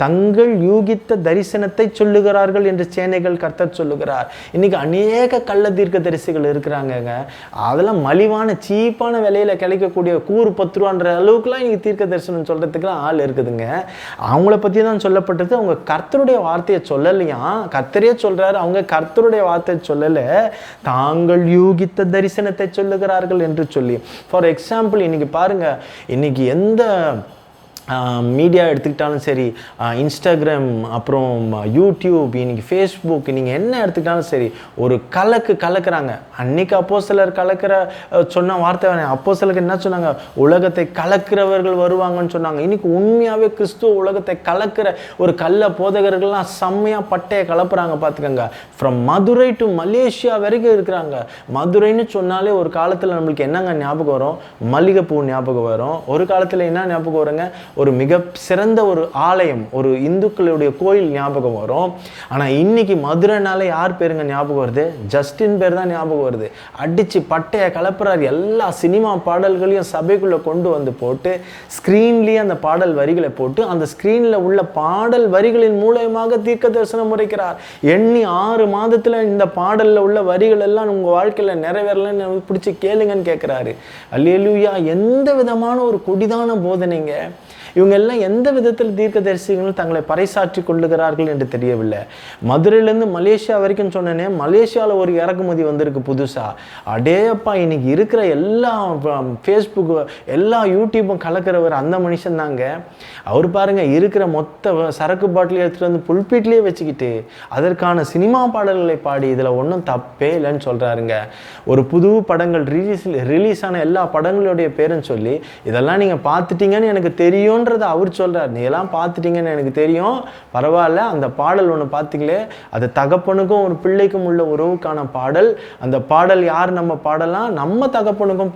தங்கள் யூகித்த தரிசனத்தை சொல்லுகிறார்கள் என்று சேனைகள் கர்த்தர் சொல்லுகிறார். இன்னைக்கு அநேக கள்ள தீர்க்க தரிசிகள் இருக்கிறாங்க. அதெல்லாம் மலிவான சீப்பான விலையில கிடைக்கக்கூடிய கூறு 10 ரூபான்ற அளவுக்குலாம் இன்னைக்கு தீர்க்க தரிசனம் சொல்றதுக்குலாம் ஆள் இருக்குதுங்க. அவங்கள பற்றி தான் சொல்லப்பட்டது. அவங்க கர்த்தருடைய வார்த்தையை சொல்லலையா, கர்த்தரே சொல்றாரு, அவங்க கர்த்தருடைய வார்த்தையை சொல்லலை, தாங்கள் யூகித்த தரிசனத்தை சொல்லுகிறார்கள் என்று சொல்லி. ஃபார் எக்ஸாம்பிள் இன்னைக்கு பாருங்க, இன்னைக்கு எந்த மீடியா எடுத்துக்கிட்டாலும் சரி, இன்ஸ்டாகிராம், அப்புறம் யூடியூப், இன்னைக்கு ஃபேஸ்புக், நீங்கள் என்ன எடுத்துக்கிட்டாலும் சரி, ஒரு கலக்குறாங்க. அன்னைக்கு அப்போஸ்தலர் கலக்கிற சொன்ன வார்த்தை, அப்போஸ்தலருக்கு என்ன சொன்னாங்க? உலகத்தை கலக்கிறவர்கள் வருவாங்கன்னு சொன்னாங்க. இன்னைக்கு உண்மையாகவே கிறிஸ்துவ உலகத்தை கலக்கிற ஒரு கள்ள போதகர்கள்லாம் செம்மையாக பட்டையை கலப்புறாங்க பார்த்துக்கோங்க. ஃப்ரம் மதுரை டு மலேசியா வரைக்கும் இருக்கிறாங்க. மதுரைன்னு சொன்னாலே ஒரு காலத்தில் நம்மளுக்கு என்னங்க ஞாபகம் வரும்? மல்லிகைப்பூ ஞாபகம் வரும். ஒரு காலத்தில் என்ன ஞாபகம் வருங்க? ஒரு மிக சிறந்த ஒரு ஆலயம், ஒரு இந்துக்களுடைய கோயில் ஞாபகம் வரும். ஆனால் இன்னைக்கு மதுரைனால யார் பேருங்க ஞாபகம் வருது? ஜஸ்டின் பேர் தான் ஞாபகம் வருது. அடிச்சு பட்டையை கலப்புறாரு. எல்லா சினிமா பாடல்களையும் சபைக்குள்ளே கொண்டு வந்து போட்டு ஸ்க்ரீன்லேயே அந்த பாடல் வரிகளை போட்டு அந்த ஸ்க்ரீனில் உள்ள பாடல் வரிகளின் மூலமாக தீர்க்க தரிசனம் உரைக்கிறார். எண்ணி 6 மாதத்தில் இந்த பாடலில் உள்ள வரிகள் எல்லாம் உங்கள் வாழ்க்கையில் நிறைவேறலன்னு பிடிச்சி கேளுங்கன்னு கேட்குறாரு. அல்லேலூயா! எந்த விதமான ஒரு கொடிதான போதனைங்க. இவங்க எல்லாம் எந்த விதத்தில் தீர்க்க தரிசிகள் தங்களை பறைசாற்றி கொள்ளுகிறார்கள் என்று தெரியவில்லை. மதுரையிலேருந்து மலேசியா வரைக்கும் சொன்னேனே, மலேசியாவில் ஒரு இறக்குமதி வந்திருக்கு புதுசாக. அடேப்பா, இன்னைக்கு இருக்கிற எல்லா ஃபேஸ்புக், எல்லா யூடியூப்பும் கலக்கிறவர் அந்த மனுஷன் தாங்க. அவர் பாருங்க, இருக்கிற மொத்த சரக்கு பாட்டிலையும் எடுத்துகிட்டு வந்து புல்பீட்லேயே வச்சுக்கிட்டு அதற்கான சினிமா பாடல்களை பாடி இதில் ஒன்றும் தப்பே இல்லைன்னு சொல்கிறாருங்க. ஒரு புது படங்கள் ரிலீஸ் ஆன எல்லா படங்களுடைய பேருன்னு சொல்லி, இதெல்லாம் நீங்கள் பார்த்துட்டீங்கன்னு எனக்கு தெரியும் அவர் சொல்றார். நீ எல்லாம் பார்த்துட்டீங்கன்னு எனக்கு தெரியும், பரவாயில்ல, அந்த பாடல் ஒன்று பார்த்தீங்களே, அது தகப்பனுக்கும் ஒரு பிள்ளைக்கும் உள்ள உறவுக்கான பாடல். அந்த பாடல் யார் நம்ம பாடலாம்? நம்ம தகப்பனுக்கும்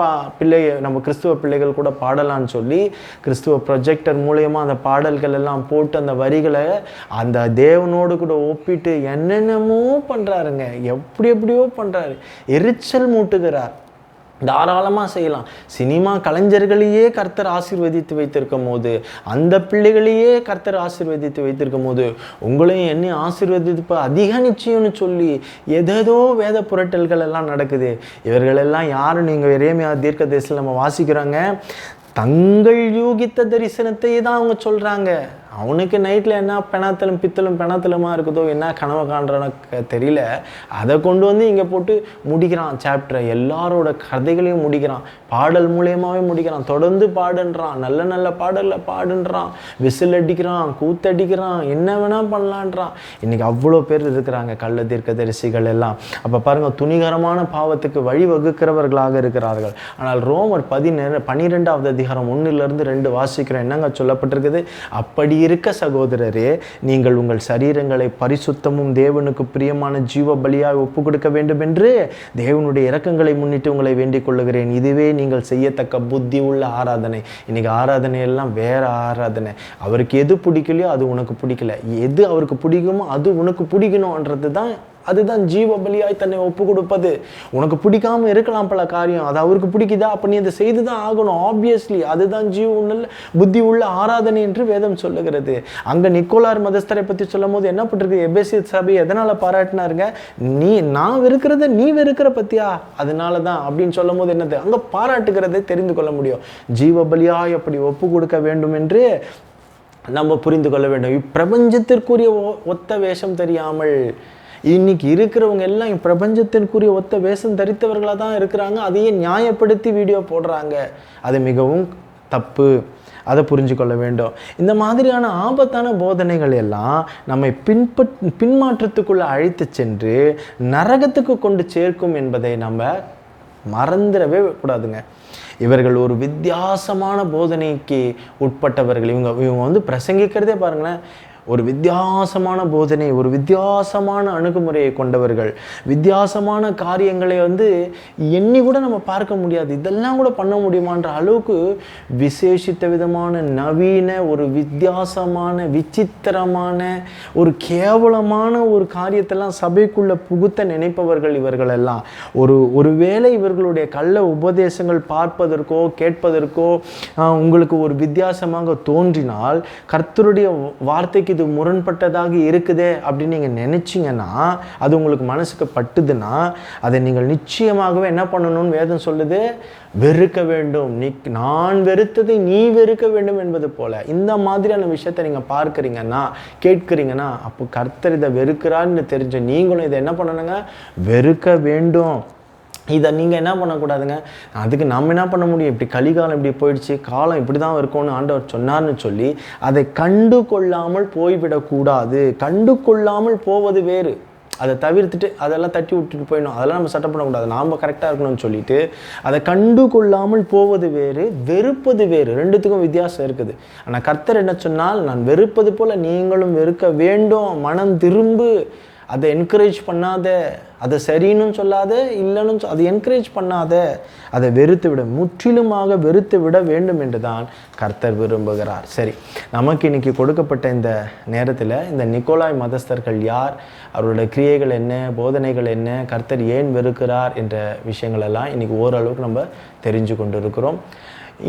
நம்ம கிறிஸ்துவ பிள்ளைகள் கூட பாடலான்னு சொல்லி கிறிஸ்துவ ப்ரொஜெக்டர் மூலயமா அந்த பாடல்கள் எல்லாம் போட்டு அந்த வரிகளை அந்த தேவனோடு கூட ஒப்பிட்டு என்னென்னமோ பண்றாருங்க. எப்படியோ பண்றாரு. எரிச்சல் மூட்டுகிறார். தாராளமாக செய்யலாம். சினிமா கலைஞர்களையே கர்த்தர் ஆசீர்வதித்து வைத்திருக்கும் போது, அந்த பிள்ளைகளையே கர்த்தர் ஆசீர்வதித்து வைத்திருக்கும் போது, உங்களையும் என்னை ஆசீர்வதிப்பு அதிக நிச்சயம்னு சொல்லி ஏதேதோ வேத புரட்டல்கள் எல்லாம் நடக்குது. இவர்களெல்லாம் யாரும் நீங்கள் எரேமியா தீர்க்க தரிசனம் நம்ம வாசிக்கிறாங்க, தங்கள் யூகித்த தரிசனத்தை தான் அவங்க சொல்கிறாங்க. அவனுக்கு நைட்டில் என்ன பெணாத்தலுமா இருக்குதோ, என்ன கனவு காண்றானோ தெரியல, அதை கொண்டு வந்து இங்கே போட்டு முடிக்கிறான் சாப்டரை. எல்லாரோட கதைகளையும் முடிக்கிறான், பாடல் மூலியமாகவே முடிக்கிறான். தொடர்ந்து பாடுன்றான், நல்ல நல்ல பாடலில் பாடுன்றான், விசில் அடிக்கிறான், கூத்தடிக்கிறான், என்ன வேணால் பண்ணலான்றான். இன்றைக்கி அவ்வளோ பேர் இருக்கிறாங்க கள்ள தீர்க்க தரிசிகள் எல்லாம். அப்போ பாருங்கள், துணிகரமான பாவத்துக்கு வழிவகுக்கிறவர்களாக இருக்கிறார்கள். ஆனால் ரோமர் 12வது அதிகாரம் 1-2 வாசிக்கிறோம். என்னங்க சொல்லப்பட்டிருக்குது? அப்படி இருக்க சகோதரரே, நீங்கள் உங்கள் சரீரங்களை பரிசுத்தமும் தேவனுக்கு பிரியமான ஜீவ பலியாக ஒப்பு கொடுக்க வேண்டும் என்று தேவனுடைய இரக்கங்களை முன்னிட்டு உங்களை வேண்டிக் கொள்ளுகிறேன். இதுவே நீங்கள் செய்யத்தக்க புத்தி உள்ள ஆராதனை. இன்னைக்கு ஆராதனை எல்லாம் வேற ஆராதனை. அவருக்கு எது பிடிக்கலையோ அது உனக்கு பிடிக்கல, எது அவருக்கு பிடிக்குமோ அது உனக்கு பிடிக்கணும்ன்றது தான். அதுதான் ஜீவ பலியாய் தன்னை ஒப்பு கொடுப்பது. உனக்கு பிடிக்காம இருக்கலாம் பல காரியம், அது அவருக்கு பிடிக்குதா, அப்ப நீ அதை செய்து தான் ஆகணும். ஆப்வியஸ்லி அதுதான் புத்தி உள்ள ஆராதனை என்று வேதம் சொல்லுகிறது. அங்க நிக்கோலார் மதஸ்தரை பத்தி சொல்லும் போது என்ன பட்டிருக்கு? எபேசிய சபை எதனால பாராட்டினாருங்க? நான் வெறுக்கிறத நீ வெறுக்கிற பத்தியா, அதனாலதான் அப்படின்னு சொல்லும் போது என்னது? அங்க பாராட்டுகிறதை தெரிந்து கொள்ள முடியும். ஜீவ பலியாய் அப்படி ஒப்பு கொடுக்க வேண்டும் என்று நம்ம புரிந்து கொள்ள வேண்டும். இப்பிரபஞ்சத்திற்குரிய ஒத்த வேஷம் தெரியாமல் இன்னைக்கு இருக்கிறவங்க எல்லாம் பிரபஞ்சத்திற்குரிய ஒத்த வேஷம் தரித்தவர்களாக தான் இருக்கிறாங்க. அதையே நியாயப்படுத்தி வீடியோ போடுறாங்க. அது மிகவும் தப்பு. அதை புரிஞ்சு கொள்ள வேண்டும். இந்த மாதிரியான ஆபத்தான போதனைகள் எல்லாம் நம்மை பின்மாற்றத்துக்குள்ள அழைத்து சென்று நரகத்துக்கு கொண்டு சேர்க்கும் என்பதை நம்ம மறந்துடவே கூடாதுங்க. இவர்கள் ஒரு வித்தியாசமான போதனைக்கு உட்பட்டவர்கள். இவங்க பிரசங்கிக்கிறதே பாருங்களேன், ஒரு வித்தியாசமான போதனை, ஒரு வித்தியாசமான அணுகுமுறையை கொண்டவர்கள், வித்தியாசமான காரியங்களை எண்ணி கூட நம்ம பார்க்க முடியாது. இதெல்லாம் கூட பண்ண முடியுமான்ற அளவுக்கு விசேஷித்த விதமான நவீன, ஒரு வித்தியாசமான, விசித்திரமான, ஒரு கேவலமான ஒரு காரியத்தெல்லாம் சபைக்குள்ள புகுத்த நினைப்பவர்கள் இவர்களெல்லாம். ஒருவேளை இவர்களுடைய கள்ள உபதேசங்கள் பார்ப்பதற்கோ கேட்பதற்கோ உங்களுக்கு ஒரு வித்தியாசமாக தோன்றினால், கர்த்தருடைய வார்த்தைக்கு இது முரண்பட்டதாக இருக்குதே அப்படின்னு நீங்கள் நினைச்சிங்கன்னா, அது உங்களுக்கு மனசுக்கு பட்டுதுன்னா, அதை நீங்கள் நிச்சயமாகவே என்ன பண்ணணும்னு வேதம் சொல்லுது, வெறுக்க வேண்டும். நான் வெறுத்ததை நீ வெறுக்க வேண்டும் என்பது போல இந்த மாதிரியான விஷயத்தை நீங்கள் பார்க்குறீங்கன்னா, கேட்குறீங்கன்னா, அப்போ கர்த்தர் இதை வெறுக்கிறான்னு தெரிஞ்ச நீங்களும் இதை என்ன பண்ணணுங்க, வெறுக்க வேண்டும். இதை நீங்கள் என்ன பண்ணக்கூடாதுங்க. அதுக்கு நம்ம என்ன பண்ண முடியும், இப்படி கலிகாலம் இப்படி போயிடுச்சு, காலம் இப்படி தான் இருக்கும்னு ஆண்டவர் சொன்னார்னு சொல்லி அதை கண்டு கொள்ளாமல் போய்விடக்கூடாது. கண்டு கொள்ளாமல் போவது வேறு, அதை தவிர்த்துட்டு அதெல்லாம் தட்டி விட்டுட்டு போயிடணும், அதெல்லாம் நம்ம சட்டம் பண்ணக்கூடாது, நாம் கரெக்டாக இருக்கணும்னு சொல்லிட்டு அதை கண்டு கொள்ளாமல் போவது வேறு, வெறுப்பது வேறு. ரெண்டுத்துக்கும் வித்தியாசம் இருக்குது. ஆனால் கர்த்தர் என்ன சொன்னால், நான் வெறுப்பது போல் நீங்களும் வெறுக்க வேண்டும், மனம் திரும்பு. அதை என்கரேஜ் பண்ணாத, அதை சரின்னு சொல்லாத, இல்லைன்னு அதை என்கரேஜ் பண்ணாத, அதை வெறுத்து விட, முற்றிலுமாக வெறுத்து விட வேண்டும் என்று தான் கர்த்தர் விரும்புகிறார். சரி, நமக்கு இன்னைக்கு கொடுக்கப்பட்ட இந்த நேரத்தில் இந்த நிக்கோலாய் மதஸ்தர்கள் யார், அவருடைய கிரியைகள் என்ன, போதனைகள் என்ன, கர்த்தர் ஏன் வெறுக்கிறார் என்ற விஷயங்களெல்லாம் இன்னைக்கு ஓரளவுக்கு நம்ம தெரிஞ்சு கொண்டு இருக்கிறோம்.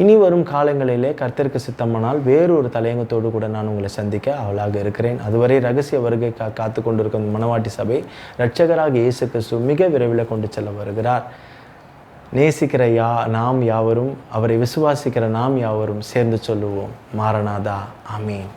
இனி வரும் காலங்களிலே கர்த்தருக்கு சித்தமானால் வேறொரு தலையங்கத்தோடு கூட நான் உங்களை சந்திக்க அவளாக இருக்கிறேன். அதுவரை ரகசிய வருகை காத்து கொண்டிருக்கும் மணவாட்டி சபை இரட்சகராக இயேசு கிறிஸ்து மிக விரைவில் கொண்டு செல்ல வருகிறார். நேசிக்கிற நாம் யாவரும், அவரை விசுவாசிக்கிற நாம் யாவரும் சேர்ந்து சொல்லுவோம், மாரநாதா, ஆமீன்.